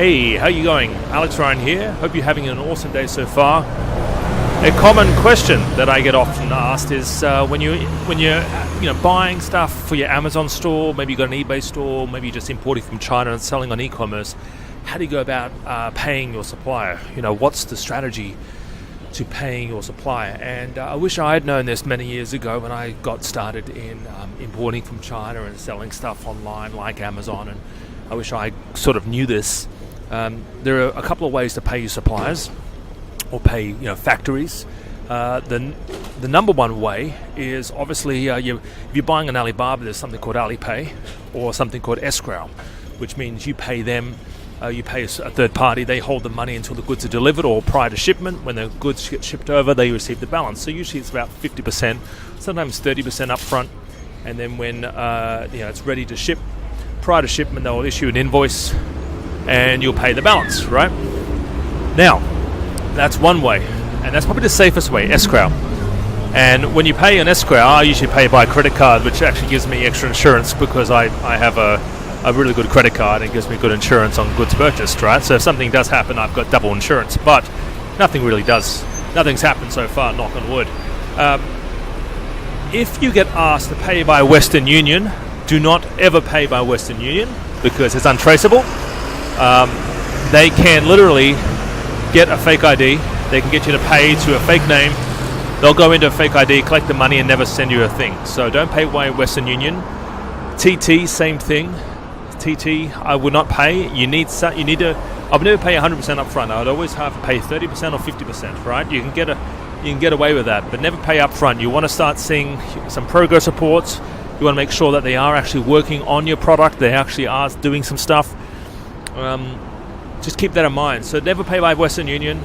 Hey, how you going? Alex Ryan here. Hope you're having an awesome day so far. A common question that I get often asked is when you're buying stuff for your Amazon store, maybe you got an eBay store, maybe you're just importing from China and selling on e-commerce. How do you go about paying your supplier? What's the strategy to paying your supplier? And I wish I had known this many years ago when I got started in importing from China and selling stuff online like Amazon. And I wish I sort of knew this. There are a couple of ways to pay your suppliers or pay factories. The number one way is obviously if you're buying on Alibaba, there's something called Alipay or something called escrow, which means you pay them. You pay a third party, they hold the money until the goods are delivered or prior to shipment. When the goods get shipped over, they receive the balance. So usually it's about 50%, sometimes 30% up front. And then when it's ready to ship, prior to shipment, they'll issue an invoice and you'll pay the balance, right? Now, that's one way, and that's probably the safest way, escrow. And when you pay an escrow, I usually pay by credit card, which actually gives me extra insurance because I have a really good credit card and gives me good insurance on goods purchased, right? So if something does happen, I've got double insurance, but nothing's happened so far, knock on wood. If you get asked to pay by Western Union, do not ever pay by Western Union because it's untraceable. They can literally get a fake ID. They can get you to pay to a fake name. They'll go into a fake ID, collect the money, and never send you a thing. So don't pay by Western Union. TT, same thing. TT, I would not pay. I would never pay 100% up front. I would always have to pay 30% or 50%, right? You can get away with that, but never pay up front. You want to start seeing some progress reports. You want to make sure that they are actually working on your product. They actually are doing some stuff. Just keep that in mind. So never pay by Western Union.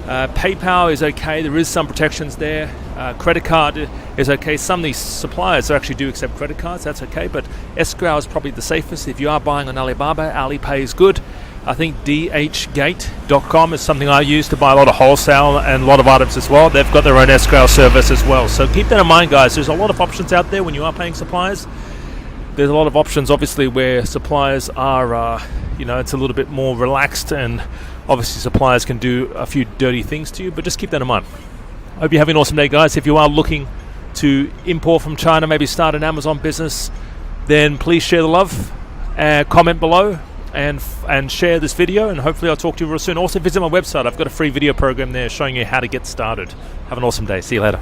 PayPal is okay. There is some protections there. Credit card is okay. Some of these suppliers actually do accept credit cards. That's okay. But escrow is probably the safest. If you are buying on Alibaba, Alipay is good. I think dhgate.com is something I use to buy a lot of wholesale and a lot of items as well. They've got their own escrow service as well. So keep that in mind, guys. There's a lot of options out there when you are paying suppliers. There's a lot of options, obviously, where suppliers are, it's a little bit more relaxed, and obviously suppliers can do a few dirty things to you, but just keep that in mind. I hope you're having an awesome day, guys. If you are looking to import from China, maybe start an Amazon business, then please share the love, comment below, and share this video, and hopefully I'll talk to you real soon. Also, visit my website. I've got a free video program there showing you how to get started. Have an awesome day. See you later.